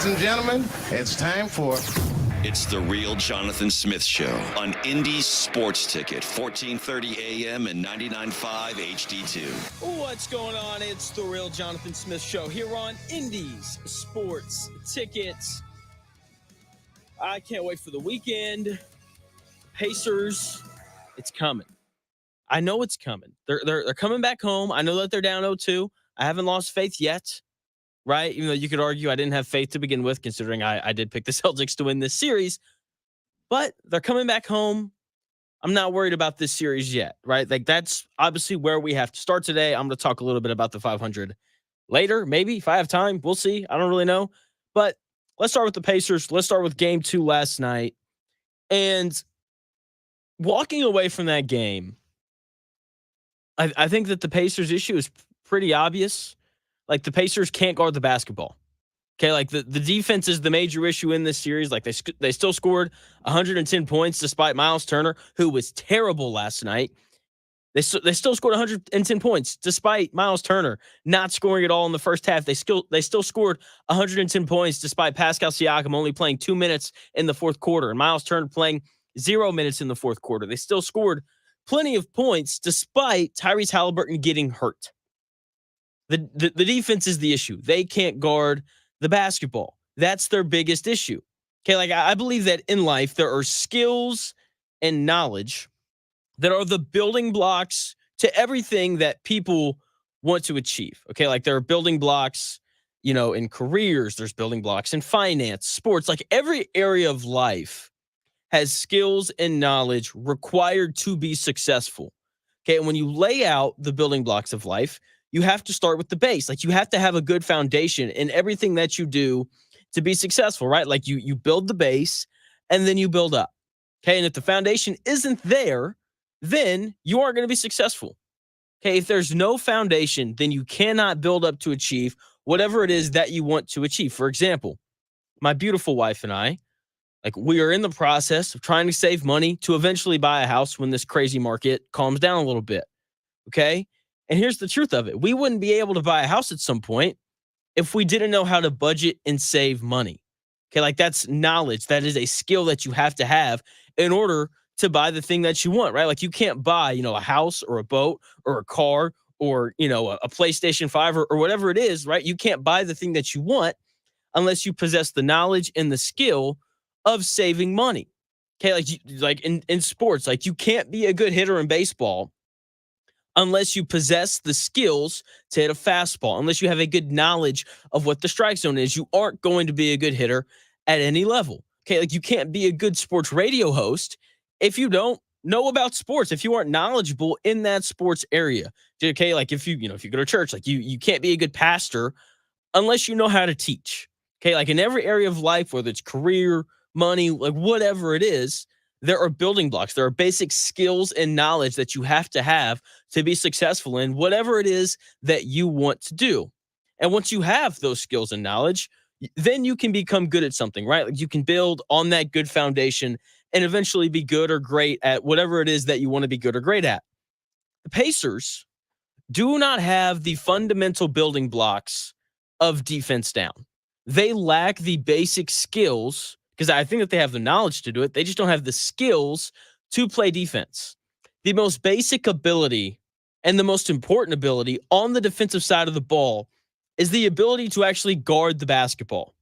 Ladies and gentlemen, it's time for... It's the Real Jonathan Smith Show on Indy's Sports Ticket, 1430 AM and 99.5 HD2. What's going on? It's the Real Jonathan Smith Show here on Indy's Sports Tickets. I can't wait for the weekend. Pacers, it's coming. I know it's coming. They're coming back home. I know that they're down 0-2. I haven't lost faith yet. Right? Even though you could argue I didn't have faith to begin with, considering I did pick the Celtics to win this series. But they're coming back home. I'm not worried about this series yet, right? Like, that's obviously where we have to start today. I'm going to talk a little bit about the 500 later, maybe, if I have time. We'll see. I don't really know. But let's start with the Pacers. Let's start with game 2 last night. And walking away from that game, I think that the Pacers' issue is pretty obvious. Like, the Pacers can't guard the basketball. Okay, like the defense is the major issue in this series. Like, they still scored 110 points despite Miles Turner, who was terrible last night. They still scored 110 points despite Miles Turner not scoring at all in the first half. They still scored 110 points despite Pascal Siakam only playing 2 minutes in the fourth quarter and Miles Turner playing 0 minutes in the fourth quarter. They still scored plenty of points despite Tyrese Haliburton getting hurt. The defense is the issue. They can't guard the basketball. That's their biggest issue. Okay, like, I believe that in life there are skills and knowledge that are the building blocks to everything that people want to achieve. Okay, like, there are building blocks, in careers. There's building blocks in finance, sports. Like, every area of life has skills and knowledge required to be successful. Okay, and when you lay out the building blocks of life, you have to start with the base. Like, you have to have a good foundation in everything that you do to be successful, right? Like, you build the base and then you build up. Okay, and if the foundation isn't there, then you aren't going to be successful. Okay, if there's no foundation, then you cannot build up to achieve whatever it is that you want to achieve. For example, my beautiful wife and I, like, we are in the process of trying to save money to eventually buy a house when this crazy market calms down a little bit. Okay? And here's the truth of it. We wouldn't be able to buy a house at some point if we didn't know how to budget and save money. Okay, like, that's knowledge. That is a skill that you have to have in order to buy the thing that you want, right? Like, you can't buy, a house or a boat or a car or, a PlayStation 5 or whatever it is, right? You can't buy the thing that you want unless you possess the knowledge and the skill of saving money. Okay, like in sports, like, you can't be a good hitter in baseball unless you possess the skills to hit a fastball, unless you have a good knowledge of what the strike zone is. You aren't going to be a good hitter at any level. Okay, like, you can't be a good sports radio host if you don't know about sports, if you aren't knowledgeable in that sports area. Okay, like, if you go to church, like, you can't be a good pastor unless you know how to teach. Okay, like, in every area of life, whether it's career, money, like, whatever it is, there are building blocks. There are basic skills and knowledge that you have to have to be successful in whatever it is that you want to do. And once you have those skills and knowledge, then you can become good at something, right? Like, you can build on that good foundation and eventually be good or great at whatever it is that you want to be good or great at. The Pacers do not have the fundamental building blocks of defense down. They lack the basic skills, because I think that they have the knowledge to do it. They just don't have the skills to play defense. The most basic ability and the most important ability on the defensive side of the ball is the ability to actually guard the basketball.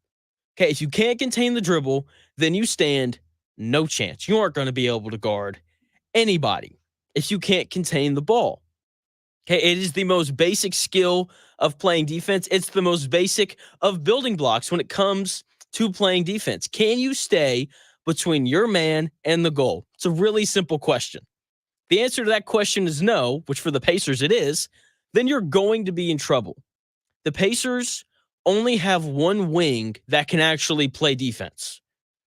Okay, if you can't contain the dribble, then you stand no chance. You aren't going to be able to guard anybody if you can't contain the ball. Okay, it is the most basic skill of playing defense. It's the most basic of building blocks when it comes to playing defense. Can you stay between your man and the goal? It's a really simple question. The answer to that question is no, which for the Pacers it is. Then you're going to be in trouble. The Pacers only have one wing that can actually play defense.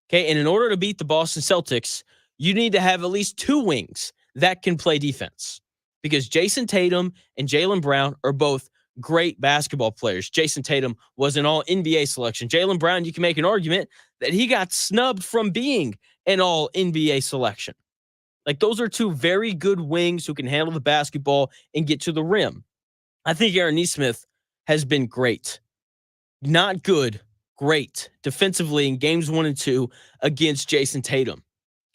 Okay, and in order to beat the Boston Celtics, you need to have at least 2 wings that can play defense, because Jason Tatum and Jaylen Brown are both great basketball players. Jason Tatum was an all-NBA selection. Jaylen Brown, you can make an argument that he got snubbed from being an all-NBA selection. Like, those are 2 very good wings who can handle the basketball and get to the rim. I think Aaron Nesmith has been great. Not good, great defensively in games 1 and 2 against Jason Tatum.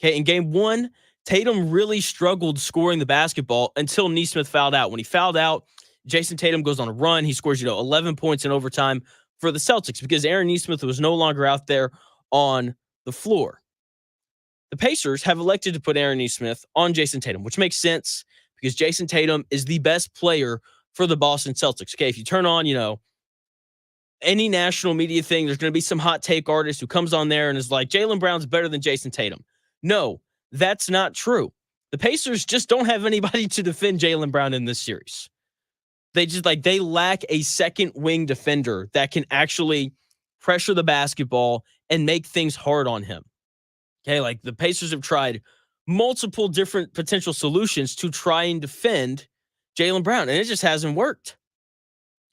Okay, in game 1, Tatum really struggled scoring the basketball until Nesmith fouled out. When he fouled out, Jason Tatum goes on a run. He scores, 11 points in overtime for the Celtics because Aaron Nesmith was no longer out there on the floor. The Pacers have elected to put Aaron Nesmith on Jason Tatum, which makes sense because Jason Tatum is the best player for the Boston Celtics. Okay, if you turn on, any national media thing, there's going to be some hot take artist who comes on there and is like, Jaylen Brown's better than Jason Tatum. No, that's not true. The Pacers just don't have anybody to defend Jaylen Brown in this series. They lack a second wing defender that can actually pressure the basketball and make things hard on him. Okay, the Pacers have tried multiple different potential solutions to try and defend Jaylen Brown, and it just hasn't worked.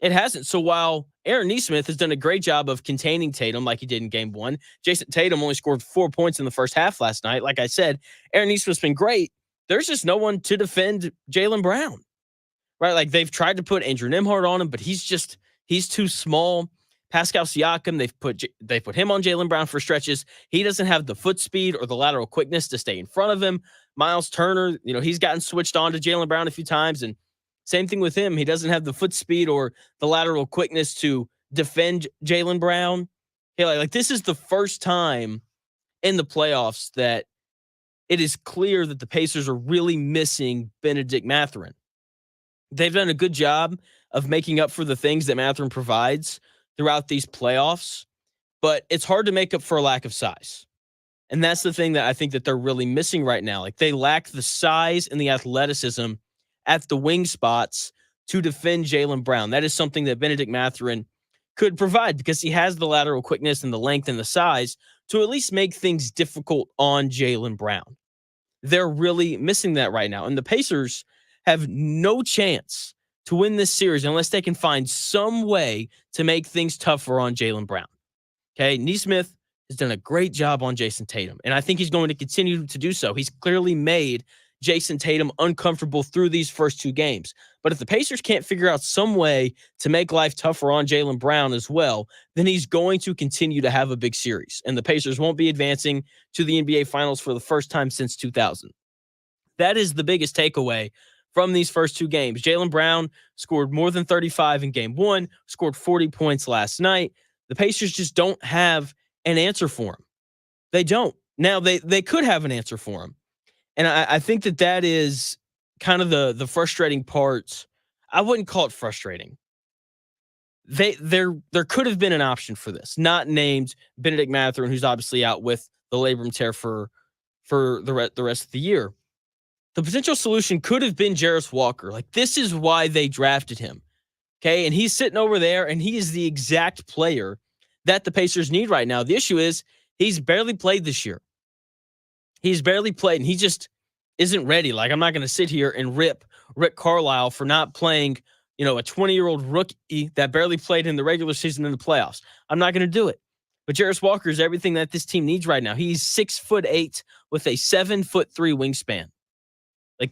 It hasn't. So while Aaron Nesmith has done a great job of containing Tatum like he did in game 1, Jason Tatum only scored 4 points in the first half last night. Like I said, Aaron Nesmith's been great. There's just no one to defend Jaylen Brown, right? They've tried to put Andrew Nembhard on him, but he's too small. Pascal Siakam, they put him on Jaylen Brown for stretches. He doesn't have the foot speed or the lateral quickness to stay in front of him. Miles Turner, he's gotten switched on to Jaylen Brown a few times, and same thing with him. He doesn't have the foot speed or the lateral quickness to defend Jaylen Brown. Okay, this is the first time in the playoffs that it is clear that the Pacers are really missing Benedict Mathurin. They've done a good job of making up for the things that Mathurin provides throughout these playoffs, but it's hard to make up for a lack of size. And that's the thing that I think that they're really missing right now. They lack the size and the athleticism at the wing spots to defend Jaylen Brown. That is something that Benedict Mathurin could provide because he has the lateral quickness and the length and the size to at least make things difficult on Jaylen Brown. They're really missing that right now. And the Pacers have no chance to win this series unless they can find some way to make things tougher on Jaylen Brown. Okay, Nesmith has done a great job on Jason Tatum, and I think he's going to continue to do so. He's clearly made Jason Tatum uncomfortable through these first 2 games. But if the Pacers can't figure out some way to make life tougher on Jaylen Brown as well, then he's going to continue to have a big series. And the Pacers won't be advancing to the NBA Finals for the first time since 2000. That is the biggest takeaway from these first 2 games. Jaylen Brown scored more than 35 in game 1, scored 40 points last night. The Pacers just don't have an answer for him. They don't. Now, they could have an answer for him. And I think that is kind of the frustrating part. I wouldn't call it frustrating. There could have been an option for this, not named Benedict Mathurin, who's obviously out with the labrum tear for the rest of the year. The potential solution could have been Jarris Walker. This is why they drafted him. Okay, and he's sitting over there, and he is the exact player that the Pacers need right now. The issue is he's barely played this year. He's barely played, and he just isn't ready. I'm not going to sit here and rip Rick Carlisle for not playing, a 20-year-old rookie that barely played in the regular season in the playoffs. I'm not going to do it. But Jarris Walker is everything that this team needs right now. He's 6'8" with a 7'3" wingspan.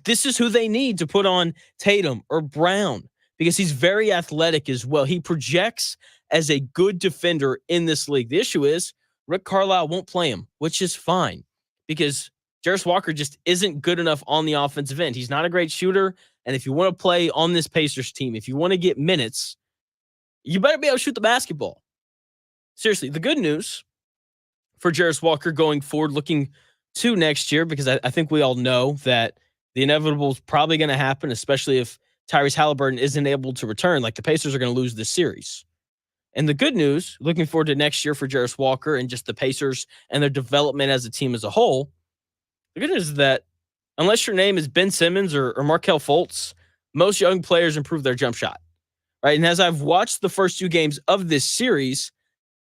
This is who they need to put on Tatum or Brown because he's very athletic as well. He projects as a good defender in this league. The issue is Rick Carlisle won't play him, which is fine because Jarris Walker just isn't good enough on the offensive end. He's not a great shooter, and if you want to play on this Pacers team, if you want to get minutes, you better be able to shoot the basketball. Seriously, the good news for Jarris Walker going forward, looking to next year, because I think we all know that the inevitable is probably going to happen, especially if Tyrese Haliburton isn't able to return. The Pacers are going to lose this series. And the good news, looking forward to next year for Jarris Walker and just the Pacers and their development as a team as a whole, the good news is that unless your name is Ben Simmons or Markelle Fultz, most young players improve their jump shot, right? And as I've watched the first 2 games of this series,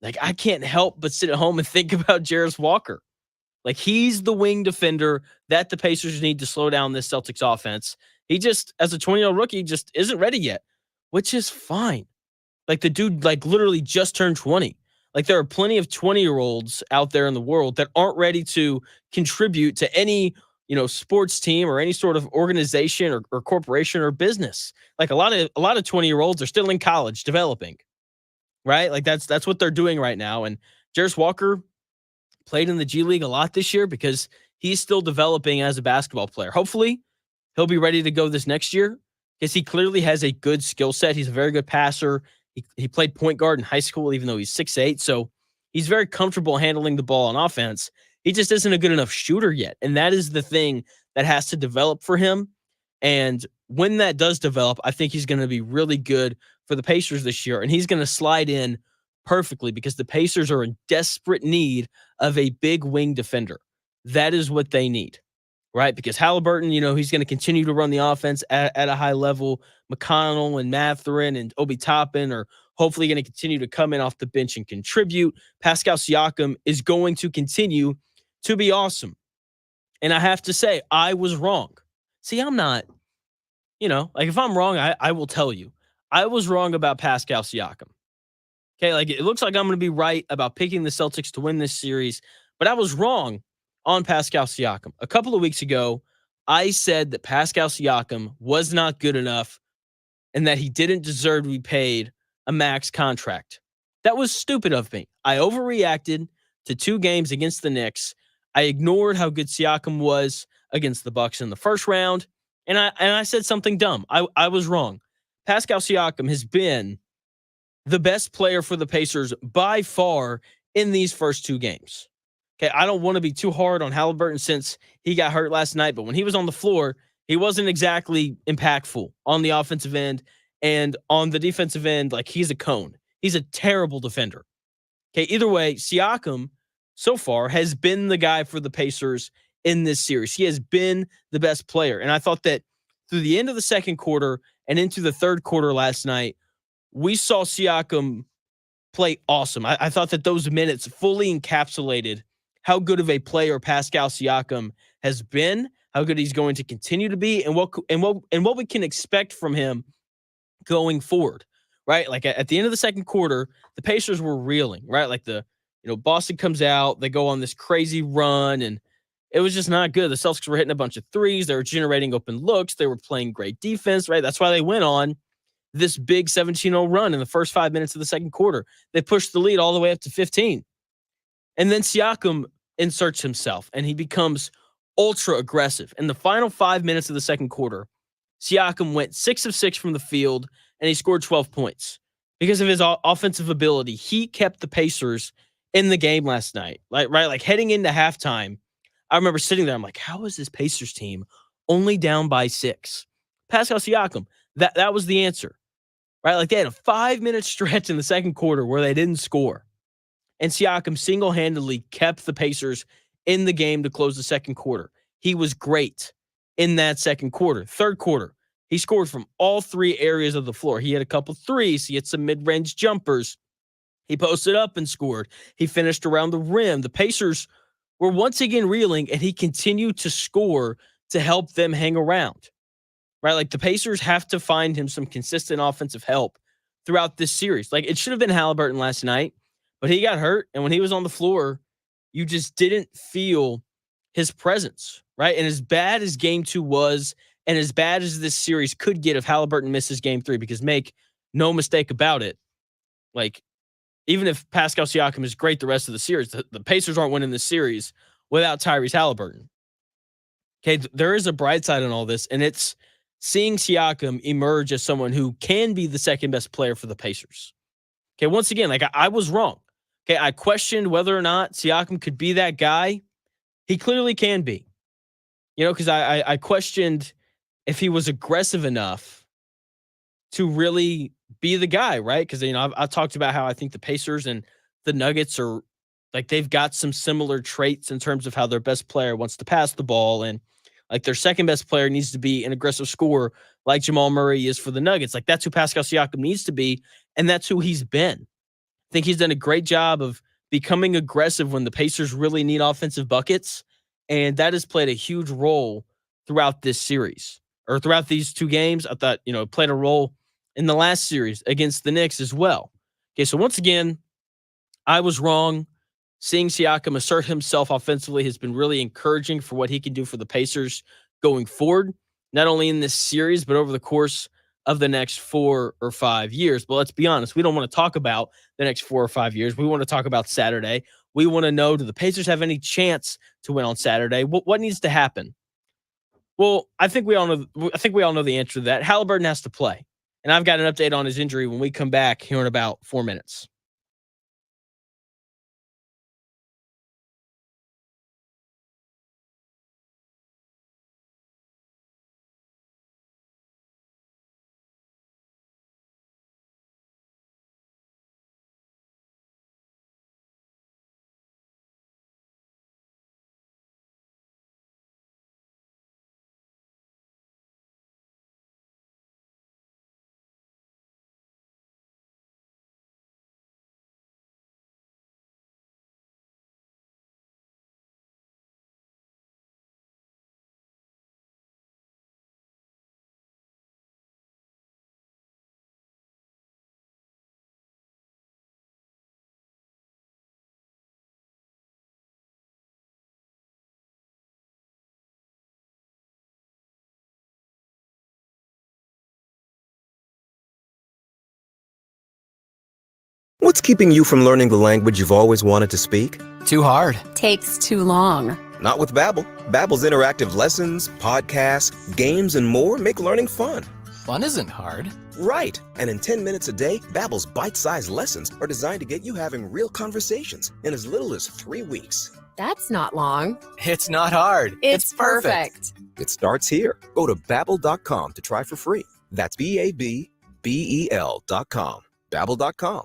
I can't help but sit at home and think about Jarris Walker. He's the wing defender that the Pacers need to slow down this Celtics offense. He just, as a 20-year-old rookie, just isn't ready yet, which is fine. The dude, literally just turned 20. There are plenty of 20-year-olds out there in the world that aren't ready to contribute to any, sports team or any sort of organization or corporation or business. A lot of 20-year-olds are still in college developing. right? Like that's what they're doing right now. And Jarris Walker played in the G League a lot this year because he's still developing as a basketball player. Hopefully, he'll be ready to go this next year because he clearly has a good skill set. He's a very good passer. He played point guard in high school, even though he's 6'8". So he's very comfortable handling the ball on offense. He just isn't a good enough shooter yet. And that is the thing that has to develop for him. And when that does develop, I think he's going to be really good for the Pacers this year. And he's going to slide in perfectly because the Pacers are in desperate need of a big wing defender. That is what they need, right? Because Haliburton, he's going to continue to run the offense at a high level. McConnell and Mathurin and Obi Toppin are hopefully going to continue to come in off the bench and contribute. Pascal Siakam is going to continue to be awesome. And I have to say, I was wrong. See, I'm not, if I'm wrong, I will tell you. I was wrong about Pascal Siakam. Okay, like it looks like I'm going to be right about picking the Celtics to win this series, but I was wrong on Pascal Siakam. A couple of weeks ago, I said that Pascal Siakam was not good enough and that he didn't deserve to be paid a max contract. That was stupid of me. I overreacted to 2 games against the Knicks. I ignored how good Siakam was against the Bucks in the first round, and I said something dumb. I was wrong. Pascal Siakam has been the best player for the Pacers by far in these first 2 games. Okay, I don't want to be too hard on Haliburton since he got hurt last night, but when he was on the floor, he wasn't exactly impactful on the offensive end, and on the defensive end, like he's a cone. He's a terrible defender. Okay, either way, Siakam so far has been the guy for the Pacers in this series. He has been the best player, and I thought that through the end of the second quarter and into the third quarter last night, we saw Siakam play awesome. I thought that those minutes fully encapsulated how good of a player Pascal Siakam has been, how good he's going to continue to be, and what we can expect from him going forward. Right? Like at the end of the second quarter, the Pacers were reeling, right? Like Boston comes out, they go on this crazy run, and it was just not good. The Celtics were hitting a bunch of threes, they were generating open looks, they were playing great defense, right? That's why they went on this big 17-0 run in the first 5 minutes of the second quarter. They pushed the lead all the way up to 15. And then Siakam inserts himself, and he becomes ultra aggressive. In the final 5 minutes of the second quarter, Siakam went 6 of 6 from the field, and he scored 12 points. Because of his offensive ability, he kept the Pacers in the game last night. Like heading into halftime, I remember sitting there, I'm like, how is this Pacers team only down by 6? Pascal Siakam, that was the answer. Right? Like they had a 5-minute stretch in the second quarter where they didn't score. And Siakam single-handedly kept the Pacers in the game to close the second quarter. He was great in that second quarter. Third quarter, he scored from all 3 areas of the floor. He had a couple threes. He had some mid-range jumpers. He posted up and scored. He finished around the rim. The Pacers were once again reeling, and he continued to score to help them hang around. Right? Like the Pacers have to find him some consistent offensive help throughout this series. Like it should have been Haliburton last night, but he got hurt. And when he was on the floor, you just didn't feel his presence, right? And as bad as game 2 was, and as bad as this series could get if Haliburton misses game 3, because make no mistake about it, like even if Pascal Siakam is great the rest of the series, the Pacers aren't winning this series without Tyrese Haliburton. Okay, there is a bright side in all this, and it's seeing Siakam emerge as someone who can be the second best player for the Pacers. Okay, once again, like I was wrong. Okay, I questioned whether or not Siakam could be that guy. He clearly can be. Because I questioned if he was aggressive enough to really be the guy, right? Because, I've talked about how I think the Pacers and the Nuggets are, like, they've got some similar traits in terms of how their best player wants to pass the ball, and like their second best player needs to be an aggressive scorer like Jamal Murray is for the Nuggets. Like that's who Pascal Siakam needs to be, and that's who he's been. I think he's done a great job of becoming aggressive when the Pacers really need offensive buckets, and that has played a huge role throughout this series, or throughout these 2 games. I thought, it played a role in the last series against the Knicks as well. Okay, so once again, I was wrong. Seeing Siakam assert himself offensively has been really encouraging for what he can do for the Pacers going forward, not only in this series, but over the course of the next 4 or 5 years. But let's be honest, we don't want to talk about the next 4 or 5 years. We want to talk about Saturday. We want to know, do the Pacers have any chance to win on Saturday? What needs to happen? Well, I think we all know the answer to that. Haliburton has to play. And I've got an update on his injury when we come back here in about 4 minutes. What's keeping you from learning the language you've always wanted to speak? Too hard. Takes too long. Not with Babbel. Babbel's interactive lessons, podcasts, games, and more make learning fun. Fun isn't hard. Right. And in 10 minutes a day, Babbel's bite-sized lessons are designed to get you having real conversations in as little as 3 weeks. That's not long. It's not hard. It's perfect. It starts here. Go to Babbel.com to try for free. That's BABBEL.com. Babbel.com.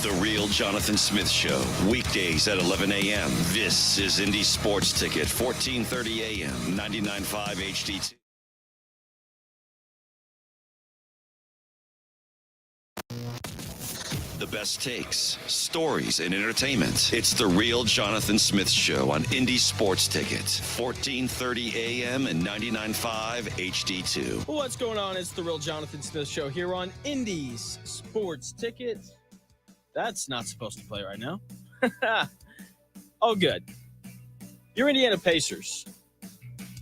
The Real Jonathan Smith Show, weekdays at 11 a.m. This is Indy Sports Ticket, 1430 a.m., 99.5 HD2. The best takes, stories, and entertainment. It's The Real Jonathan Smith Show on Indy Sports Ticket, 1430 a.m. and 99.5 HD2. What's going on? It's the Real Jonathan Smith Show here on Indy's Sports Ticket. That's not supposed to play right now. Oh, good. Your Indiana Pacers.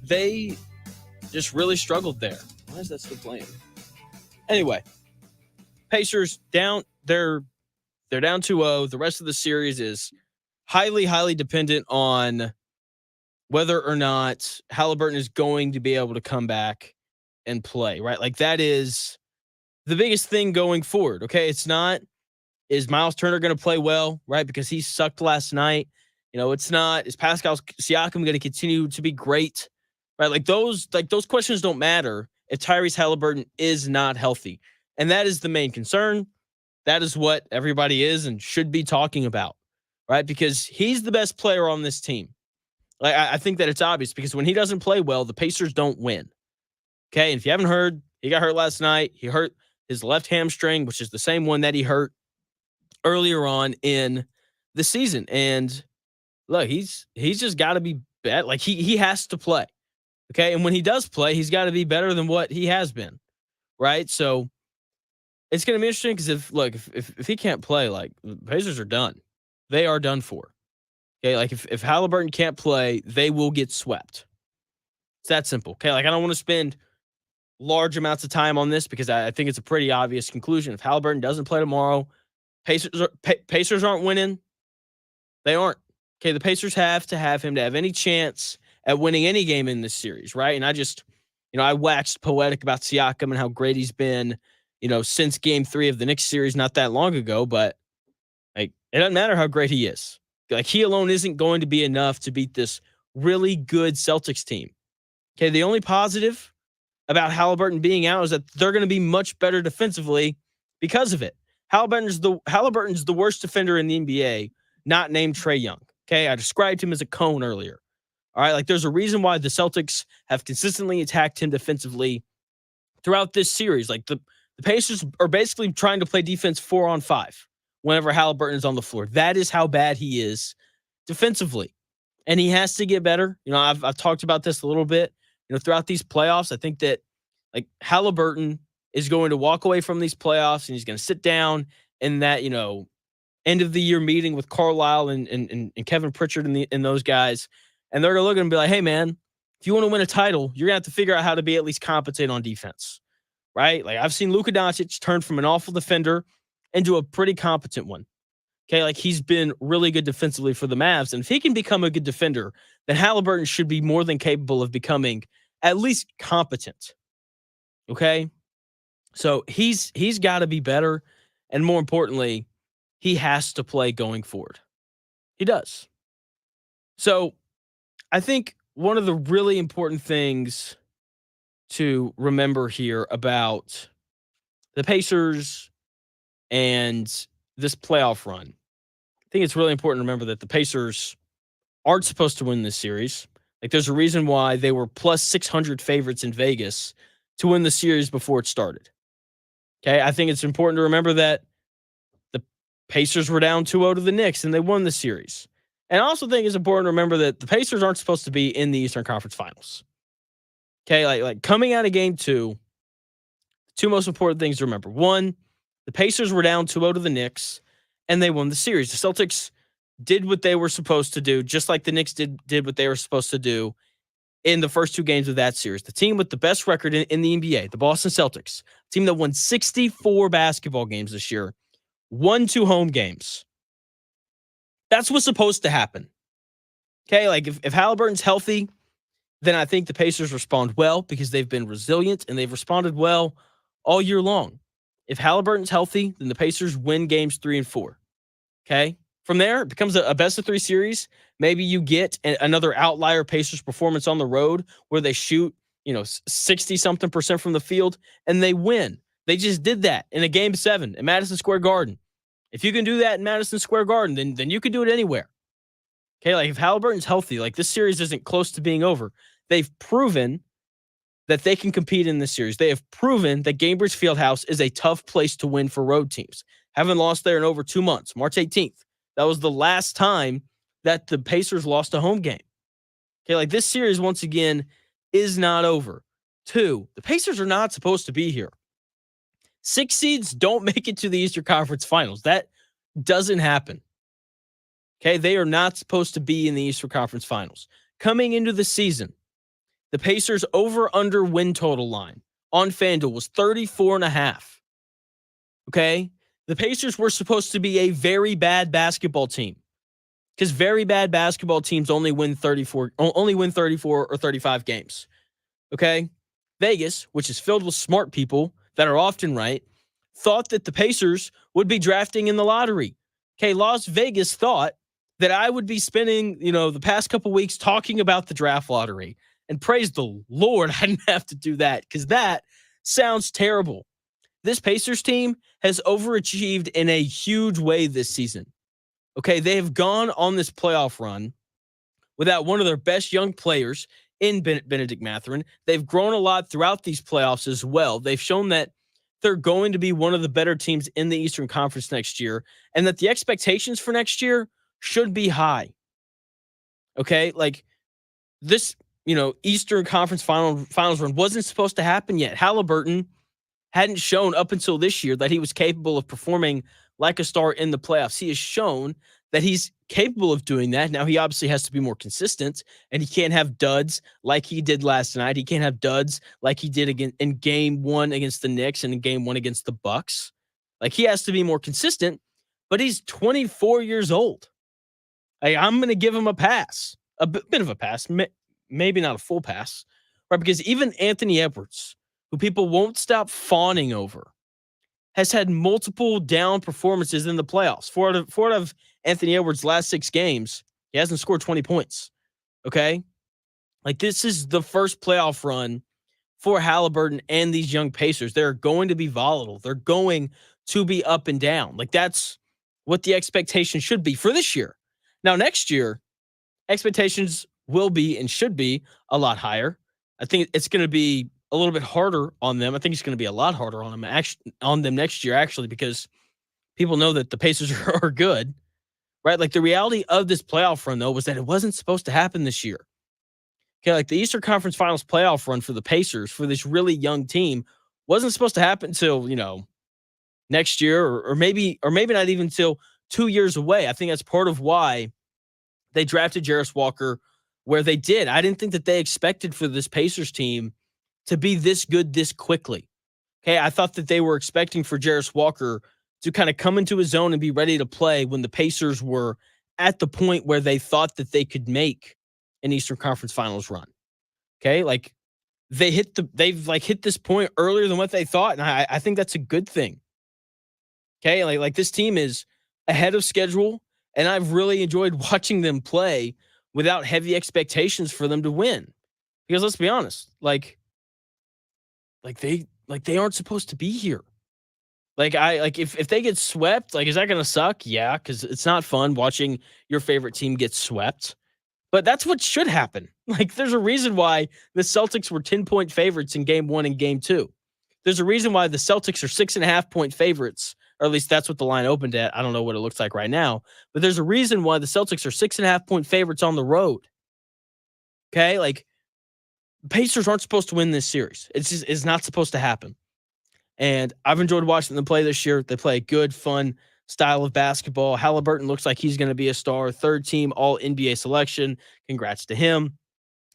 They just really struggled there. Why is that still playing? Anyway, Pacers down. They're down 2-0. The rest of the series is highly, highly dependent on whether or not Haliburton is going to be able to come back and play, right? Like, that is the biggest thing going forward, okay? It's not, is Miles Turner going to play well, right? Because he sucked last night. You know, it's not, is Pascal Siakam going to continue to be great, right? Like those questions don't matter if Tyrese Haliburton is not healthy. And that is the main concern. That is what everybody is and should be talking about, right? Because he's the best player on this team. Like, I think that it's obvious because when he doesn't play well, the Pacers don't win. Okay, and if you haven't heard, he got hurt last night. He hurt his left hamstring, which is the same one that he hurt earlier on in the season. And look, he's just got to be better. Like, he has to play. Okay, and when he does play, he's got to be better than what he has been, right? So it's going to be interesting because if he can't play, like, the Pacers are done. They are done for. Okay, like if Haliburton can't play, they will get swept. It's that simple. Okay, like I don't want to spend large amounts of time on this because I think it's a pretty obvious conclusion. If Haliburton doesn't play tomorrow, Pacers aren't winning. They aren't. Okay, the Pacers have to have him to have any chance at winning any game in this series, right? And I just, I waxed poetic about Siakam and how great he's been, since Game 3 of the Knicks series not that long ago. But like, it doesn't matter how great he is. Like, he alone isn't going to be enough to beat this really good Celtics team. Okay, the only positive about being out is that they're going to be much better defensively because of it. Haliburton's the worst defender in the NBA, not named Trae Young. Okay, I described him as a cone earlier. All right, like there's a reason why the Celtics have consistently attacked him defensively throughout this series. Like the Pacers are basically trying to play defense 4-on-5 whenever Haliburton is on the floor. That is how bad he is defensively. And he has to get better. I've talked about this a little bit, throughout these playoffs. I think that like Haliburton is going to walk away from these playoffs and he's going to sit down in that, end of the year meeting with Carlisle and Kevin Pritchard and those guys. And they're going to look at him and be like, hey man, if you want to win a title, you're going to have to figure out how to be at least competent on defense, right? Like I've seen Luka Doncic turn from an awful defender into a pretty competent one. Okay, like he's been really good defensively for the Mavs. And if he can become a good defender, then Haliburton should be more than capable of becoming at least competent. Okay? So he's got to be better. And more importantly, he has to play going forward. He does. So I think one of the really important things to remember here about the Pacers and this playoff run, I think it's really important to remember that the Pacers aren't supposed to win this series. Like there's a reason why they were plus 600 favorites in Vegas to win the series before it started. Okay, I think it's important to remember that the Pacers were down 2-0 to the Knicks and they won the series. And I also think it's important to remember that the Pacers aren't supposed to be in the Eastern Conference Finals. Okay, like coming out of game 2, two most important things to remember. One, the Pacers were down 2-0 to the Knicks and they won the series. The Celtics did what they were supposed to do, just like the Knicks did what they were supposed to do in the first 2 games of that series. The team with the best record in the NBA, the Boston Celtics, team that won 64 basketball games this year, won 2 home games. That's what's supposed to happen. Okay, like if Haliburton's healthy, then I think the Pacers respond well because they've been resilient and they've responded well all year long. If Haliburton's healthy, then the Pacers win games 3 and 4. Okay? From there, it becomes a best-of-3 series. Maybe you get another outlier Pacers performance on the road where they shoot, 60-something% from the field, and they win. They just did that in a Game 7 at Madison Square Garden. If you can do that in Madison Square Garden, then you can do it anywhere. Okay, like if Haliburton's healthy, like this series isn't close to being over. They've proven that they can compete in this series. They have proven that Gainbridge Fieldhouse is a tough place to win for road teams. Haven't lost there in over 2 months. March 18th. That was the last time that the Pacers lost a home game. Okay, like this series, once again, is not over. 2, the Pacers are not supposed to be here. 6 seeds don't make it to the Eastern Conference Finals. That doesn't happen. Okay, they are not supposed to be in the Eastern Conference Finals. Coming into the season, the Pacers over-under win total line on FanDuel was 34.5. Okay? The Pacers were supposed to be a very bad basketball team because very bad basketball teams only win 34 or 35 games. Okay? Vegas, which is filled with smart people that are often right, thought that the Pacers would be drafting in the lottery. Okay, Las Vegas thought that I would be spending, the past couple weeks talking about the draft lottery. And praise the Lord, I didn't have to do that because that sounds terrible. this Pacers team has overachieved in a huge way this season. Okay, they have gone on this playoff run without one of their best young players in Benedict Mathurin. They've grown a lot throughout these playoffs as well. They've shown that they're going to be one of the better teams in the Eastern Conference next year, and that the expectations for next year should be high. Okay, like this, Eastern Conference finals run wasn't supposed to happen yet. Haliburton hadn't shown up until this year that he was capable of performing like a star in the playoffs. He has shown that he's capable of doing that. Now, he obviously has to be more consistent, and he can't have duds like he did last night. He can't have duds like he did again in game 1 against the Knicks and in game 1 against the Bucks. Like, he has to be more consistent, but he's 24 years old. I'm going to give him a pass, a bit of a pass, maybe not a full pass, right? Because even Anthony Edwards, who people won't stop fawning over, has had multiple down performances in the playoffs. Four out of Anthony Edwards' last 6 games, he hasn't scored 20 points. Okay? Like, this is the first playoff run for Haliburton and these young Pacers. They're going to be volatile. They're going to be up and down. Like, that's what the expectation should be for this year. Now, next year, expectations will be and should be a lot higher. I think it's going to be a little bit harder on them. I think it's going to be a lot harder on them next year, actually, because people know that the Pacers are good, right? Like, the reality of this playoff run, though, was that it wasn't supposed to happen this year. Okay, like the Eastern Conference Finals playoff run for the Pacers, for this really young team, wasn't supposed to happen until, next year, or maybe not even until 2 years away. I think that's part of why they drafted Jarris Walker where they did. I didn't think that they expected for this Pacers team to be this good this quickly. Okay, I thought that they were expecting for Jarris Walker to kind of come into his zone and be ready to play when the Pacers were at the point where they thought that they could make an Eastern Conference Finals run. Okay, like they've hit this point earlier than what they thought, and I think that's a good thing. Okay, like this team is ahead of schedule, and I've really enjoyed watching them play without heavy expectations for them to win. Because let's be honest, they aren't supposed to be here. If they get swept, is that going to suck? Yeah, because it's not fun watching your favorite team get swept. But that's what should happen. There's a reason why the Celtics were 10-point favorites in game 1 and game 2. There's a reason why the Celtics are 6.5-point favorites, or at least that's what the line opened at. I don't know what it looks like right now, but there's a reason why the Celtics are 6.5-point favorites on the road. Okay, Pacers aren't supposed to win this series. It's not supposed to happen. And I've enjoyed watching them play this year. They play a good, fun style of basketball. Haliburton looks like he's going to be a star. 3rd team All-NBA selection. Congrats to him.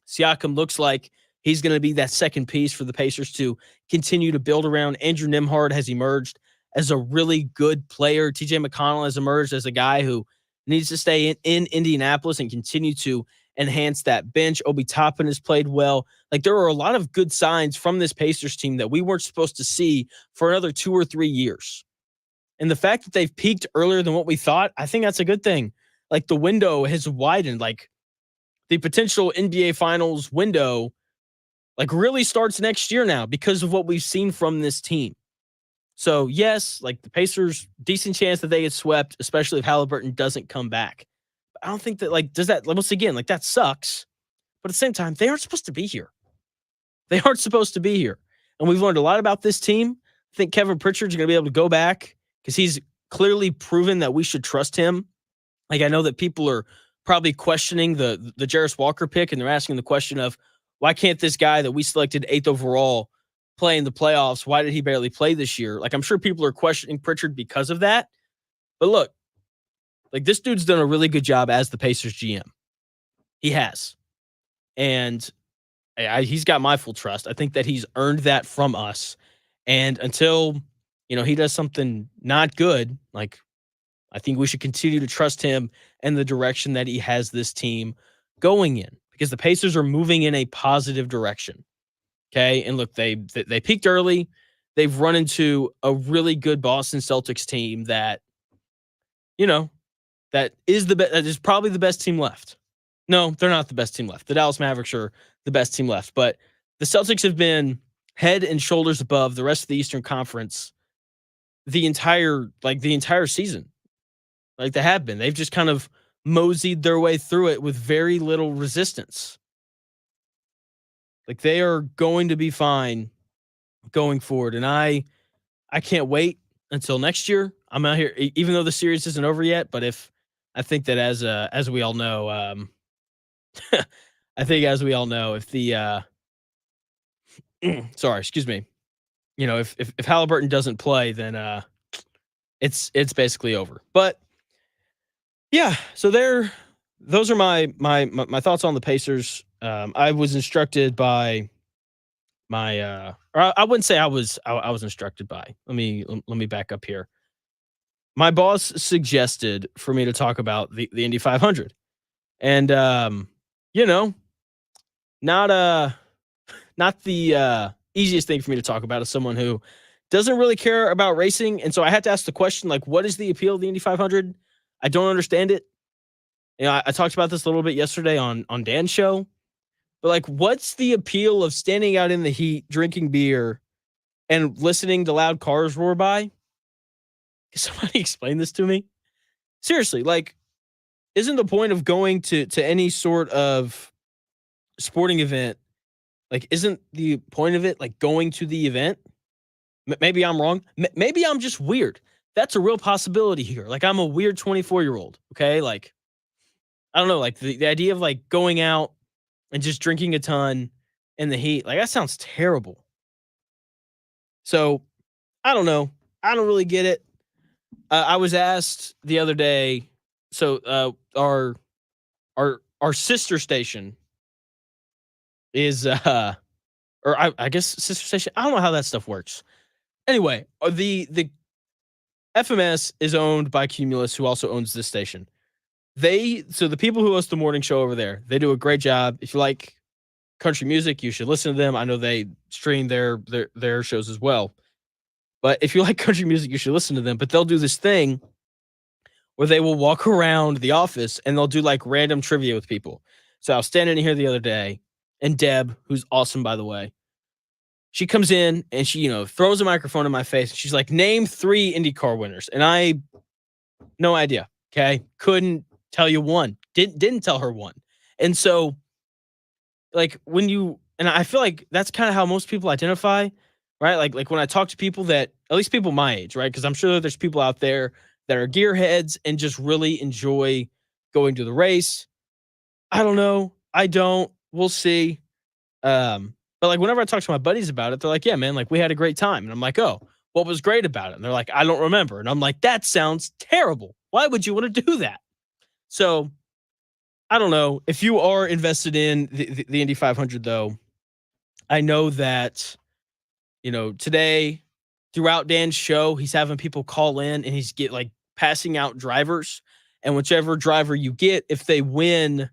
Siakam looks like he's going to be that second piece for the Pacers to continue to build around. Andrew Nembhard has emerged as a really good player. TJ McConnell has emerged as a guy who needs to stay in Indianapolis and continue to enhance that bench. Obi Toppin has played well. There are a lot of good signs from this Pacers team that we weren't supposed to see for another 2 or 3 years. And the fact that they've peaked earlier than what we thought, I think that's a good thing. The window has widened. The potential NBA Finals window, really starts next year now because of what we've seen from this team. So, yes, the Pacers, decent chance that they get swept, especially if Haliburton doesn't come back. But I don't think that, does that, once again, that sucks. But at the same time, they aren't supposed to be here. They aren't supposed to be here. And we've learned a lot about this team. I think Kevin Pritchard's going to be able to go back because he's clearly proven that we should trust him. I know that people are probably questioning the Jarris Walker pick, and they're asking the question of, why can't this guy that we selected 8th overall play in the playoffs? Why did he barely play this year? I'm sure people are questioning Pritchard because of that. But look, this dude's done a really good job as the Pacers GM. He has. And he's got my full trust. I think that he's earned that from us. And until, he does something not good, I think we should continue to trust him and the direction that he has this team going in, because the Pacers are moving in a positive direction. Okay. And look, they peaked early. They've run into a really good Boston Celtics team that, that is probably the best team left. No, they're not the best team left. The Dallas Mavericks are the best team left, but the Celtics have been head and shoulders above the rest of the Eastern Conference the entire season. Like they have been. They've just kind of moseyed their way through it with very little resistance. Like they are going to be fine going forward. And I can't wait until next year. I'm out here, even though the series isn't over yet. But I think that as we all know, I think as we all know, if the sorry, excuse me, if Haliburton doesn't play, then it's basically over. But yeah, so those are my thoughts on the Pacers. I was instructed by my or I wouldn't say I was instructed by. Let me back up here. My boss suggested for me to talk about the Indy 500. And not the easiest thing for me to talk about as someone who doesn't really care about racing. And so I had to ask the question, like, what is the appeal of the Indy 500? I don't understand it. I talked about this a little bit yesterday on Dan's show. But like, what's the appeal of standing out in the heat, drinking beer, and listening to loud cars roar by? Can somebody explain this to me? Seriously, like, isn't the point of going to any sort of sporting event, like, isn't the point of it like going to the event? Maybe I'm wrong. Maybe I'm just weird. That's a real possibility here. Like, I'm a weird 24-year-old. Okay, like, I don't know, like the idea of like going out and just drinking a ton in the heat, like that sounds terrible. So I don't know. I don't really get it. I was asked the other day. So our sister station is or I guess sister station. I don't know how that stuff works. Anyway, the FMS is owned by Cumulus, who also owns this station. So the people who host the morning show over there, they do a great job. If you like country music, you should listen to them. I know they stream their shows as well. But if you like country music, you should listen to them. But they'll do this thing where they will walk around the office and they'll do like random trivia with people. So I was standing in here the other day, and Deb, who's awesome, by the way, she comes in and she, throws a microphone in my face. And she's like, name 3 IndyCar winners. And I, no idea. Okay. Couldn't tell you one. Didn't tell her one. And so, like, and I feel like that's kind of how most people identify, right? Like when I talk to people that, at least people my age, right? Because I'm sure there's people out there that are gearheads and just really enjoy going to the race. I don't know. I don't. We'll see. But like whenever I talk to my buddies about it, they're like, yeah, man, like we had a great time. And I'm like, oh, what was great about it? And they're like, I don't remember. And I'm like, that sounds terrible. Why would you want to do that? So I don't know. If you are invested in the Indy 500, though, I know that, today throughout Dan's show, he's having people call in and he's passing out drivers. And whichever driver you get, if they win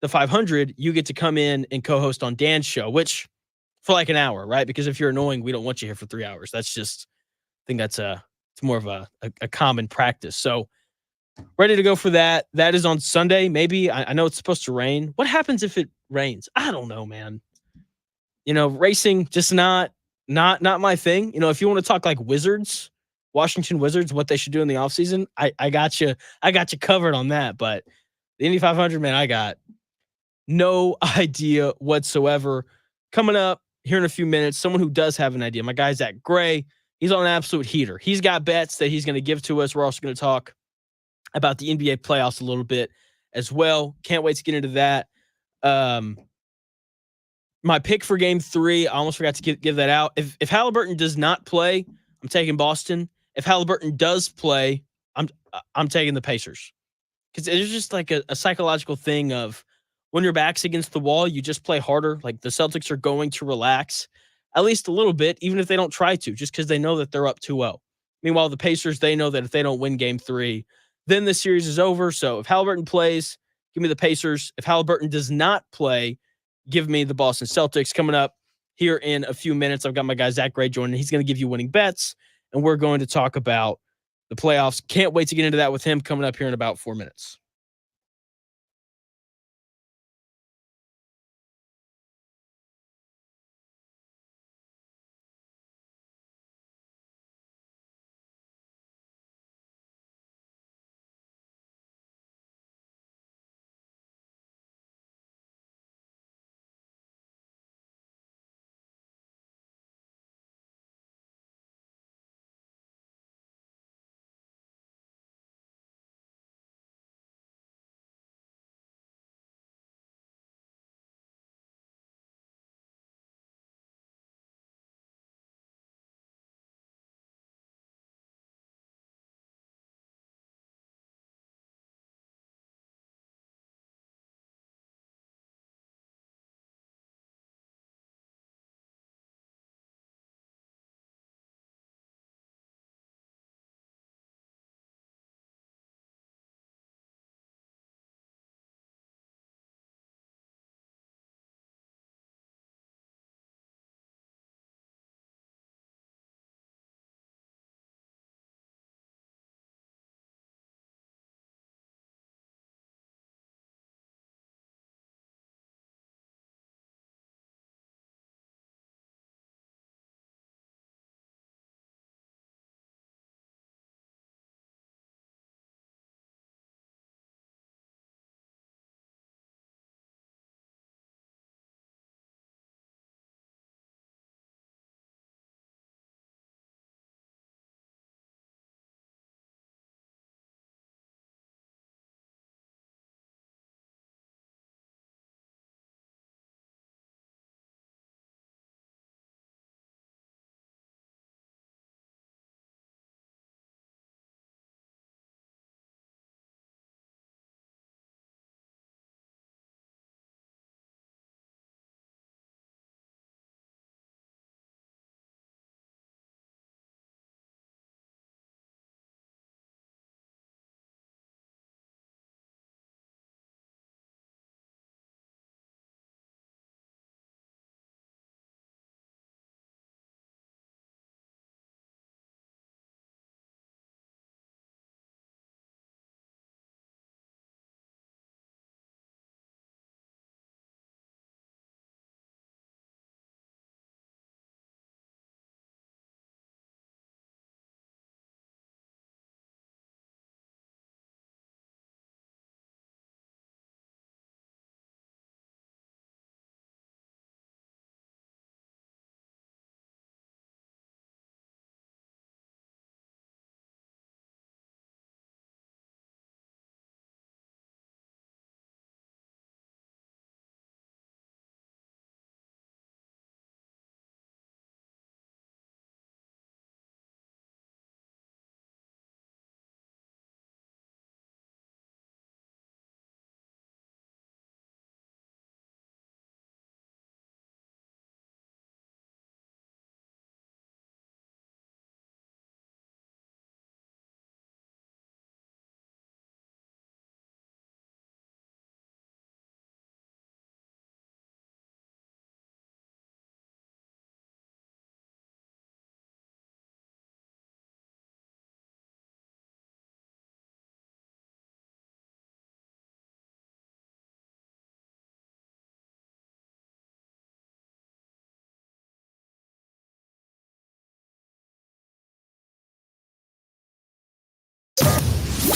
the 500, you get to come in and co-host on Dan's show, which for like an hour, right? Because if you're annoying, we don't want you here for 3 hours. That's just, I think it's more of a common practice. So ready to go for that. That is on Sunday. Maybe I know it's supposed to rain. What happens if it rains? I don't know, man. Racing just not my thing. If you want to talk like Wizards, Washington Wizards, what they should do in the offseason, I got you. I got you covered on that. But the Indy 500, man, I got no idea whatsoever. Coming up here in a few minutes, someone who does have an idea. My guy Zack Gray. He's on an absolute heater. He's got bets that he's going to give to us. We're also going to talk about the NBA playoffs a little bit as well. Can't wait to get into that. My pick for game 3, I almost forgot to give that out. If Haliburton does not play, I'm taking Boston. If Haliburton does play, I'm taking the Pacers. Because it's just like a psychological thing of when your back's against the wall, you just play harder. Like the Celtics are going to relax at least a little bit, even if they don't try to, just because they know that they're up 2-0. Meanwhile, the Pacers, they know that if they don't win game 3, then the series is over. So if Haliburton plays, give me the Pacers. If Haliburton does not play, give me the Boston Celtics. Coming up here in a few minutes, I've got my guy Zack Gray joining. He's going to give you winning bets, and we're going to talk about the playoffs. Can't wait to get into that with him coming up here in about 4 minutes.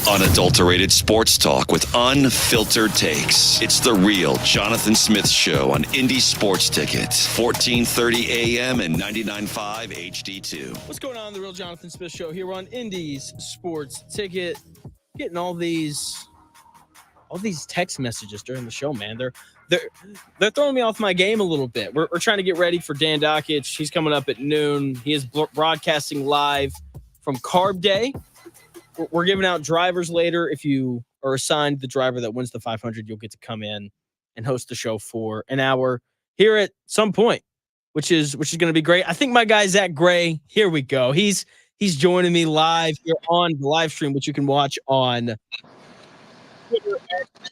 Unadulterated sports talk with unfiltered takes. It's the real Jonathan Smith Show on Indy Sports Ticket, 1430 AM and 99.5 HD2. What's going on? The real Jonathan Smith Show here on Indy's Sports Ticket. Getting all these text messages during the show, man. They're throwing me off my game a little bit. We're trying to get ready for Dan Dockich. He's coming up at noon. He is broadcasting live from Carb Day. We're giving out drivers later. If you are assigned the driver that wins the 500, you'll get to come in and host the show for an hour here at some point, which is going to be great. I think my guy Zack Gray, here we go. He's joining me live here on the live stream, which you can watch on Twitter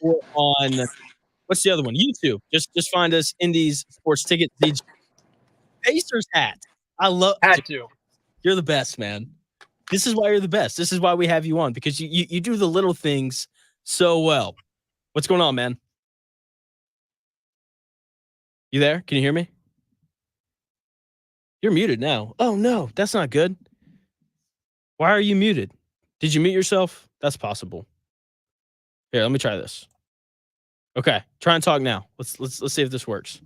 or on what's the other one? YouTube. Just find us Indy's Sports Ticket. The Pacers hat. I love. Had to. You're the best, man. This is why you're the best. This is why we have you on, because you do the little things so well. What's going on, man? You there? Can you hear me? You're muted now. Oh, no, that's not good. Why are you muted? Did you mute yourself? That's possible. Here, let me try this. Okay, try and talk now. Let's see if this works.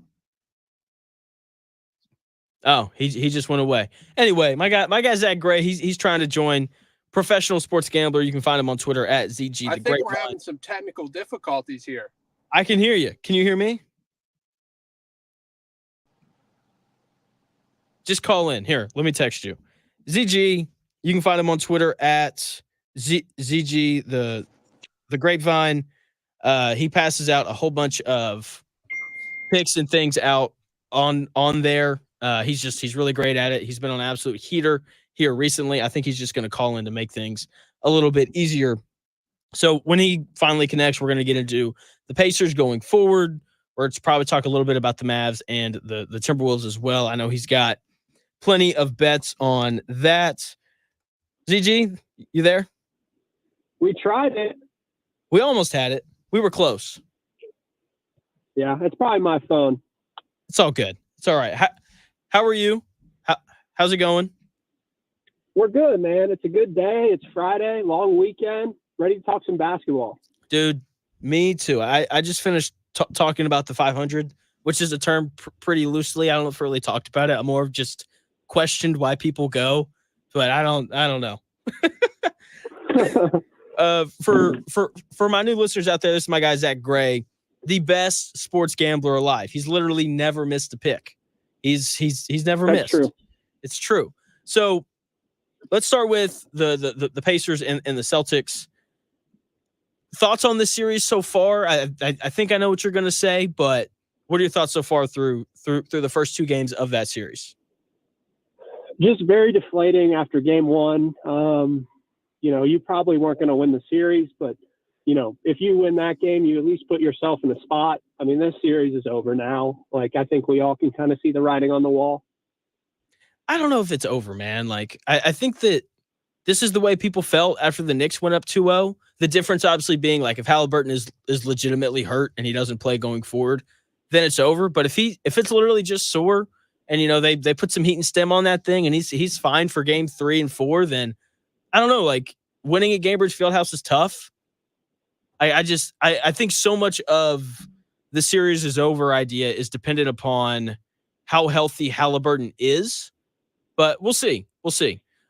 Oh, he just went away. Anyway, my guy Zack Gray, he's trying to join. Professional sports gambler. You can find him on Twitter at ZG. I think we're having some technical difficulties here. I can hear you. Can you hear me? Just call in. Here, let me text you. ZG, you can find him on Twitter at ZG the Grapevine. He passes out a whole bunch of picks and things out on there. He's really great at it. He's been on an absolute heater here recently. I think he's just going to call in to make things a little bit easier. So when he finally connects, we're going to get into the Pacers going forward, or it's probably talk a little bit about the Mavs and the Timberwolves as well. I know he's got plenty of bets on that. ZG, you there? We tried it. We almost had it. We were close. Yeah, it's probably my phone. It's all good. It's all right. How are you? How's it going? We're good, man. It's a good day. It's Friday, long weekend. Ready to talk some basketball. Dude, me too. I just finished talking about the 500, which is a term pretty loosely. I don't know if I really talked about it. I'm more of just questioned why people go, but I don't know. For my new listeners out there, this is my guy Zack Gray, the best sports gambler alive. He's literally never missed a pick. He's never missed. True. It's true. So let's start with the Pacers and the Celtics. Thoughts on this series so far? I think I know what you're going to say, but what are your thoughts so far through the first two games of that series? Just very deflating after game one. You probably weren't going to win the series, but if you win that game, you at least put yourself in a spot. I mean, this series is over now. Like, I think we all can kind of see the writing on the wall. I don't know if it's over, man. Like, I think that this is the way people felt after the Knicks went up 2-0. The difference obviously being, like, if Haliburton is legitimately hurt and he doesn't play going forward, then it's over. But if it's literally just sore and, they put some heat and stem on that thing and he's fine for game 3 and 4, then I don't know, like, winning at Gainbridge Fieldhouse is tough. I think so much of the series is over idea is dependent upon how healthy Haliburton is, but we'll see.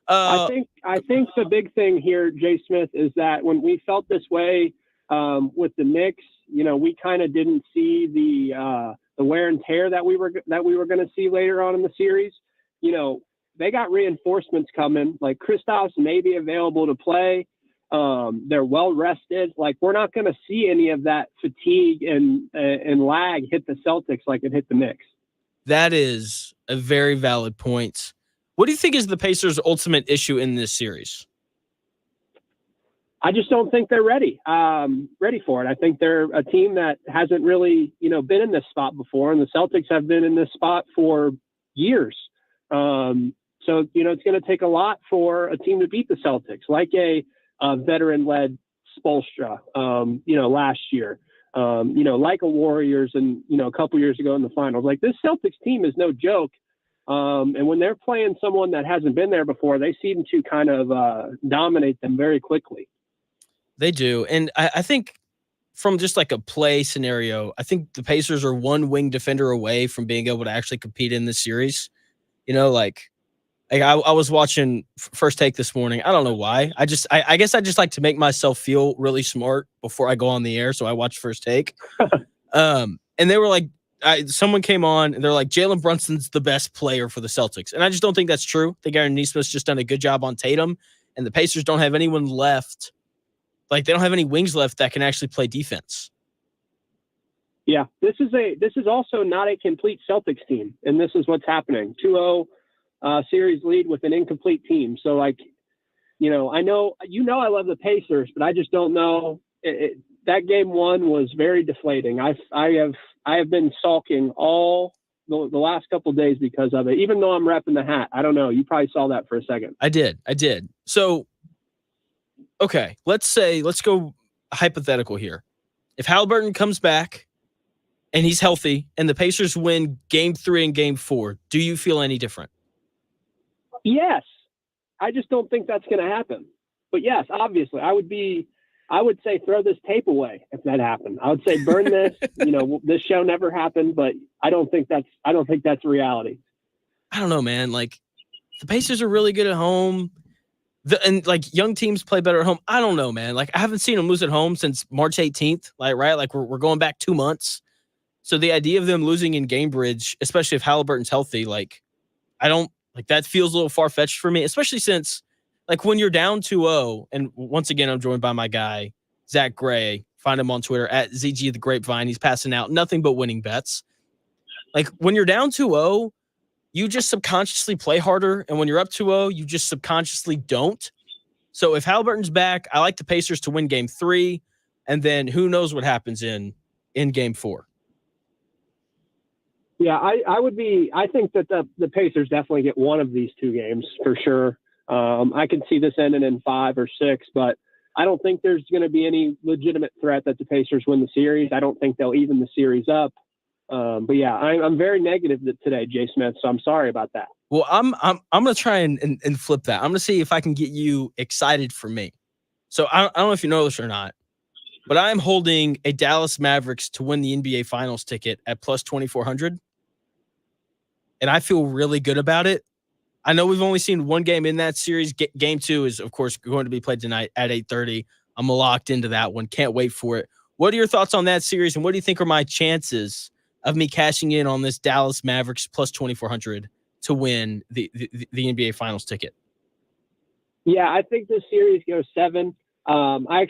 I think the big thing here, Jay Smith, is that when we felt this way with the Knicks, we kind of didn't see the wear and tear that we were going to see later on in the series. They got reinforcements coming. Like, Kristaps may be available to play. They're well rested. Like, we're not going to see any of that fatigue and lag hit the Celtics like it hit the Knicks. That is a very valid point. What do you think is the Pacers' ultimate issue in this series? I just don't think they're ready for it. I think they're a team that hasn't really, been in this spot before, and the Celtics have been in this spot for years. So, it's going to take a lot for a team to beat the Celtics, like a veteran-led Spoelstra, last year, like a Warriors and, a couple years ago in the finals. Like, this Celtics team is no joke. And when they're playing someone that hasn't been there before, they seem to kind of dominate them very quickly. They do. And I think from just like a play scenario, I think the Pacers are one wing defender away from being able to actually compete in this series. You know, like I was watching First Take this morning. I don't know why. I guess I just like to make myself feel really smart before I go on the air. So I watch First Take. And they were like, someone came on and they're like, Jalen Brunson's the best player for the Celtics. And I just don't think that's true. I think Aaron Nesmith's just done a good job on Tatum, and the Pacers don't have anyone left. Like, they don't have any wings left that can actually play defense. Yeah, this is also not a complete Celtics team, and this is what's happening. 2-0 series lead with an incomplete team. So, like, I know I love the Pacers, but I just don't know. That game one was very deflating. I have been sulking all the last couple of days because of it, even though I'm repping the hat. I don't know. You probably saw that for a second. I did. So, okay, let's go hypothetical here. If Haliburton comes back and he's healthy and the Pacers win game 3 and game 4, do you feel any different? Yes. I just don't think that's going to happen. But yes, obviously, I would say throw this tape away if that happened. I would say burn this. This show never happened, but I don't think that's reality. I don't know, man. Like, the Pacers are really good at home. And like, young teams play better at home. I don't know, man. Like, I haven't seen them lose at home since March 18th. Like, right? Like, we're going back 2 months. So the idea of them losing in Gamebridge, especially if Haliburton's healthy, like, I don't like that. Feels a little far fetched for me, especially since, like, when you're down 2-0, and once again, I'm joined by my guy, Zack Gray. Find him on Twitter at ZG the Grapevine. He's passing out nothing but winning bets. Like, when you're down 2-0, you just subconsciously play harder. And when you're up 2-0, you just subconsciously don't. So if Haliburton's back, I like the Pacers to win game 3. And then who knows what happens in game 4. Yeah, I think that the Pacers definitely get one of these 2 games for sure. I can see this ending in 5 or 6, but I don't think there's going to be any legitimate threat that the Pacers win the series. I don't think they'll even the series up. But yeah, I'm very negative today, Jay Smith. So I'm sorry about that. Well, I'm going to try and flip that. I'm going to see if I can get you excited for me. So I don't know if you know this or not, but I'm holding a Dallas Mavericks to win the NBA Finals ticket at plus 2,400. And I feel really good about it. I know we've only seen one game in that series. Game 2 is, of course, going to be played tonight at 8:30. I'm locked into that one. Can't wait for it. What are your thoughts on that series, and what do you think are my chances of me cashing in on this Dallas Mavericks plus 2,400 to win the NBA Finals ticket? Yeah, I think this series goes 7. I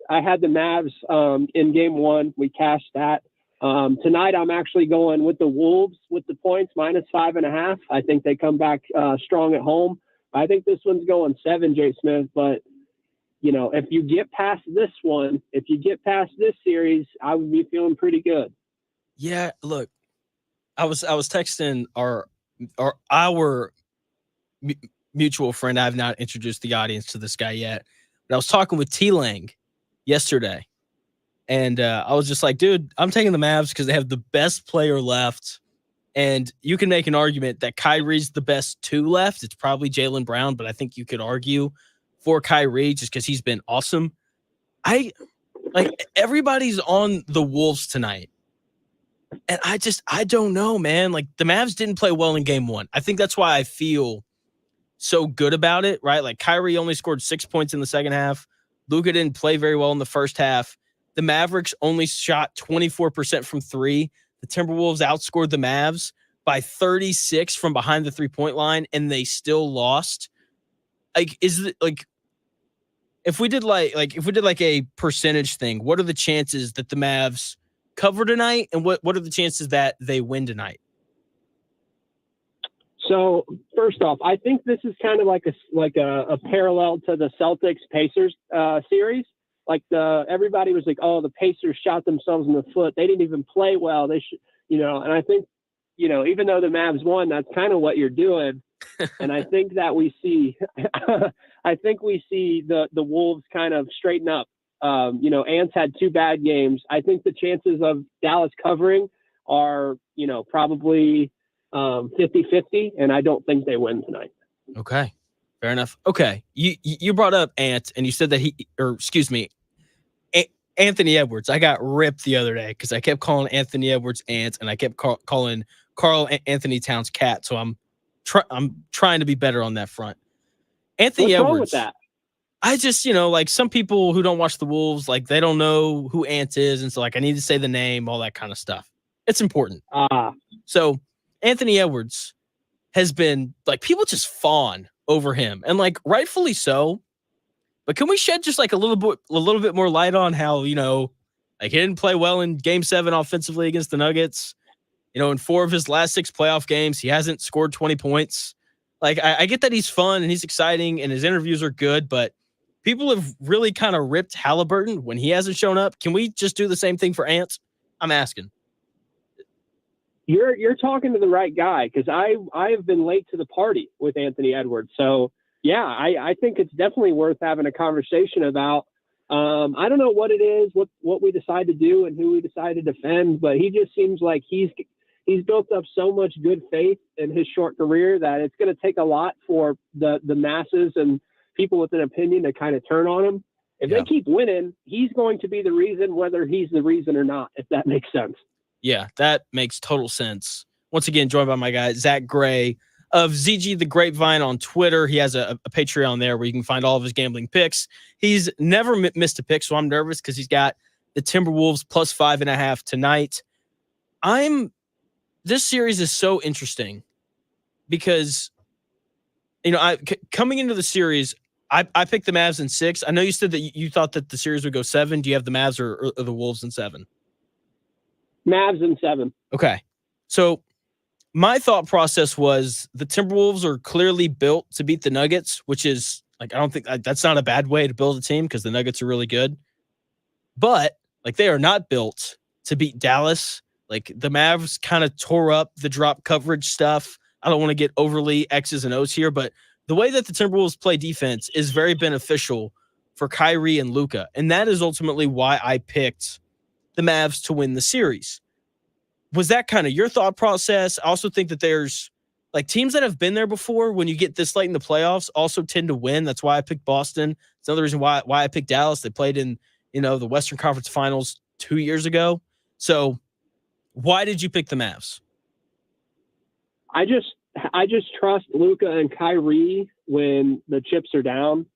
had the Mavs in game 1. We cashed that. Tonight, I'm actually going with the Wolves with the points, minus 5.5. I think they come back strong at home. I think this one's going 7, Jay Smith. But, if you get past this one, if you get past this series, I would be feeling pretty good. Yeah, look, I was texting our mutual friend. I have not introduced the audience to this guy yet, but I was talking with T-Lang yesterday. And I was just like, dude, I'm taking the Mavs because they have the best player left. And you can make an argument that Kyrie's the best 2 left. It's probably Jaylen Brown, but I think you could argue for Kyrie just because he's been awesome. Everybody's on the Wolves tonight. And I don't know, man. Like, the Mavs didn't play well in game 1. I think that's why I feel so good about it, right? Like, Kyrie only scored 6 points in the second half. Luka didn't play very well in the first half. The Mavericks only shot 24% from 3. The Timberwolves outscored the Mavs by 36 from behind the 3-point line, and they still lost. Like, if we did a percentage thing, what are the chances that the Mavs cover tonight, and what are the chances that they win tonight? So first off, I think this is kind of like a parallel to the Celtics Pacers series. Like, everybody was like, oh, the Pacers shot themselves in the foot. They didn't even play well. They should, and I think, even though the Mavs won, that's kind of what you're doing. And I think that we see, the Wolves kind of straighten up. Ants had 2 bad games. I think the chances of Dallas covering are, probably 50-50, and I don't think they win tonight. Okay. Fair enough. Okay. You brought up Ant, and you said that Anthony Edwards. I got ripped the other day because I kept calling Anthony Edwards Ant, and I kept calling Carl Anthony Towns Cat. So I'm trying to be better on that front. Anthony What's Edwards. wrong with that? I just, like some people who don't watch the Wolves, like they don't know who Ant is, and so like I need to say the name, all that kind of stuff. It's important. So Anthony Edwards has been like people just fawn over him, and like rightfully so. But can we shed just like a little bit more light on how, like he didn't play well in Game 7 offensively against the Nuggets. In 4 of his last 6 playoff games, he hasn't scored 20 points. Like I get that he's fun and he's exciting and his interviews are good, but people have really kind of ripped Haliburton when he hasn't shown up. Can we just do the same thing for Ant? I'm asking. You're talking to the right guy, because I have been late to the party with Anthony Edwards. So yeah, I think it's definitely worth having a conversation about. I don't know what it is, what we decide to do and who we decide to defend, but he just seems like he's built up so much good faith in his short career that it's going to take a lot for the masses and people with an opinion to kind of turn on him. If they keep winning, he's going to be the reason, whether he's the reason or not, if that makes sense. Yeah, that makes total sense. Once again, joined by my guy, Zack Gray of ZG The Grapevine on Twitter. He has a Patreon there where you can find all of his gambling picks. He's never missed a pick, so I'm nervous because he's got the Timberwolves plus 5.5 tonight. This series is so interesting because, coming into the series, I picked the Mavs in 6. I know you said that you thought that the series would go 7. Do you have the Mavs or the Wolves in 7? Mavs in 7. Okay. So my thought process was the Timberwolves are clearly built to beat the Nuggets, which is like, I don't think that's not a bad way to build a team because the Nuggets are really good. But like they are not built to beat Dallas. Like the Mavs kind of tore up the drop coverage stuff. I don't want to get overly X's and O's here, but the way that the Timberwolves play defense is very beneficial for Kyrie and Luka. And that is ultimately why I picked the Mavs to win the series. Was that kind of your thought process? I also think that there's like teams that have been there before when you get this late in the playoffs also tend to win. That's why I picked Boston. It's another reason why I picked Dallas. They played in, the Western Conference Finals 2 years ago. So why did you pick the Mavs? I just trust Luka and Kyrie when the chips are down.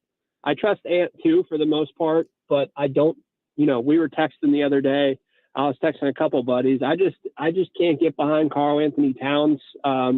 I trust Ant too for the most part, but I don't, we were texting the other day. I was texting a couple buddies. I just can't get behind Karl Anthony Towns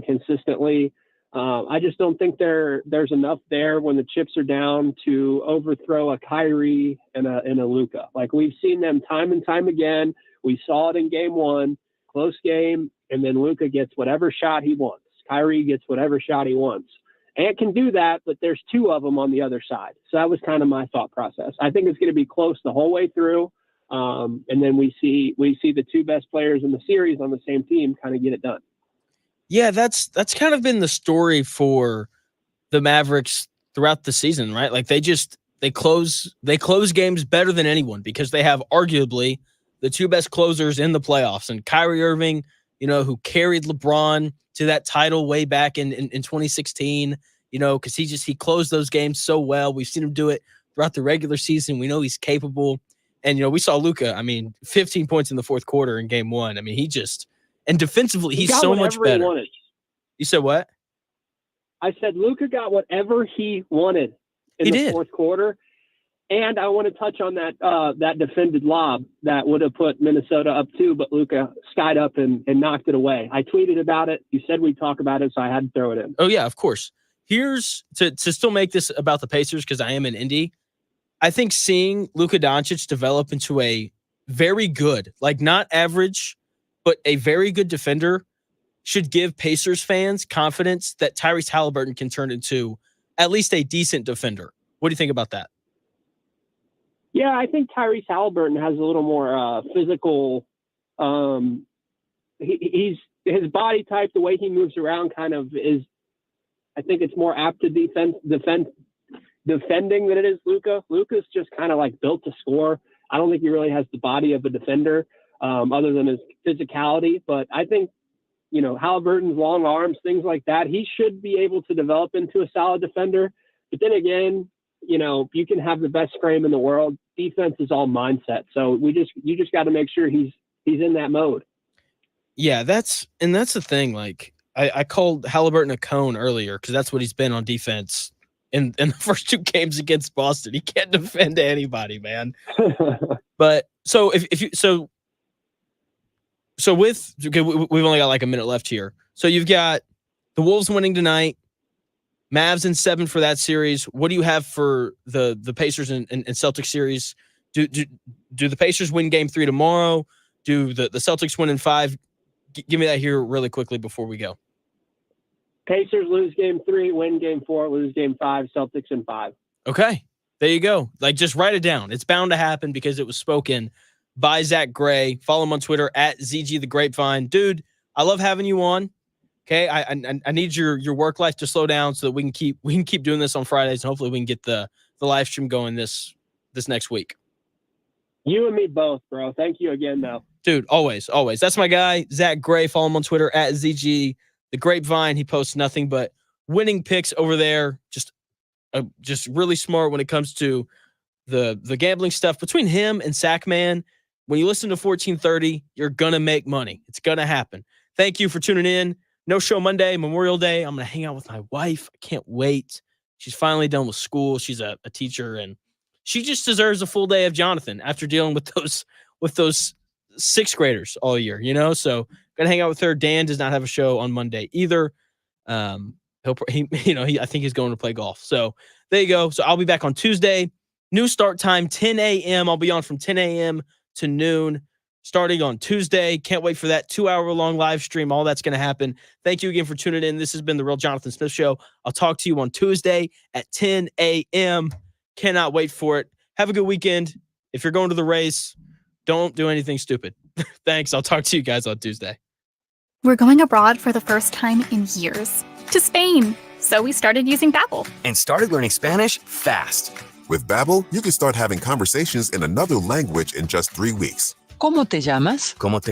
consistently. I just don't think there's enough there when the chips are down to overthrow a Kyrie and a Luka. Like we've seen them time and time again. We saw it in Game 1, close game, and then Luka gets whatever shot he wants. Kyrie gets whatever shot he wants. Ant can do that, but there's 2 of them on the other side. So that was kind of my thought process. I think it's going to be close the whole way through. And then we see the 2 best players in the series on the same team kind of get it done. Yeah, that's kind of been the story for the Mavericks throughout the season, right? Like they close games better than anyone because they have arguably the 2 best closers in the playoffs. And Kyrie Irving, who carried LeBron to that title way back in 2016, because he closed those games so well. We've seen him do it throughout the regular season. We know he's capable. And, we saw Luka, 15 points in the fourth quarter in Game 1. And defensively, he's so much better. You said what? I said Luka got whatever he wanted in the fourth quarter. And I want to touch on that defended lob that would have put Minnesota up 2, but Luka skied up and knocked it away. I tweeted about it. You said we'd talk about it, so I had to throw it in. Oh, yeah, of course. Here's to still make this about the Pacers because I am an Indy. I think seeing Luka Doncic develop into a very good, like not average, but a very good defender should give Pacers fans confidence that Tyrese Haliburton can turn into at least a decent defender. What do you think about that? Yeah, I think Tyrese Haliburton has a little more physical. He's his body type, the way he moves around, kind of is. I think it's more apt to defending than it is Luka. Luka's just kind of like built to score. I don't think he really has the body of a defender, other than his physicality. But I think, Haliburton's long arms, things like that, he should be able to develop into a solid defender. But then again, you can have the best frame in the world. Defense is all mindset. So you just got to make sure he's in that mode. Yeah, that's the thing. Like I called Haliburton a cone earlier because that's what he's been on defense in the first 2 games against Boston. He can't defend anybody, man. But so we've only got like a minute left here. So you've got the Wolves winning tonight, Mavs in 7 for that series. What do you have for the Pacers and Celtics series? Do the Pacers win game 3 tomorrow? Do the Celtics win in 5? Give me that here really quickly before we go. Pacers lose game 3, win game 4, lose game 5, Celtics in 5. Okay. There you go. Like, just write it down. It's bound to happen because it was spoken by Zack Gray. Follow him on Twitter at ZG the Grapevine. Dude, I love having you on. Okay. I need your work life to slow down so that we can keep doing this on Fridays, and hopefully we can get the live stream going this next week. You and me both, bro. Thank you again, though. Dude, always. That's my guy, Zack Gray. Follow him on Twitter at ZG the Grapevine. He posts nothing but winning picks over there. Just really smart when it comes to the gambling stuff. Between him and Sackman, when you listen to 1430, you're gonna make money. It's gonna happen. Thank you for tuning in. No show Monday, Memorial Day. I'm gonna hang out with my wife. I can't wait. She's finally done with school. She's a teacher, and she just deserves a full day of Jonathan after dealing with those 6th graders all year, So gonna hang out with her. Dan does not have a show on Monday either. I think he's going to play golf. So there you go. So I'll be back on Tuesday. New start time, 10 a.m. I'll be on from 10 a.m. to noon starting on Tuesday. Can't wait for that 2-hour-long live stream. All that's going to happen. Thank you again for tuning in. This has been The Real Jonathan Smith Show. I'll talk to you on Tuesday at 10 a.m. Cannot wait for it. Have a good weekend. If you're going to the race, don't do anything stupid. Thanks. I'll talk to you guys on Tuesday. We're going abroad for the first time in years. To Spain. So we started using Babbel. And started learning Spanish fast. With Babbel, you can start having conversations in another language in just 3 weeks. ¿Cómo te llamas? ¿Cómo te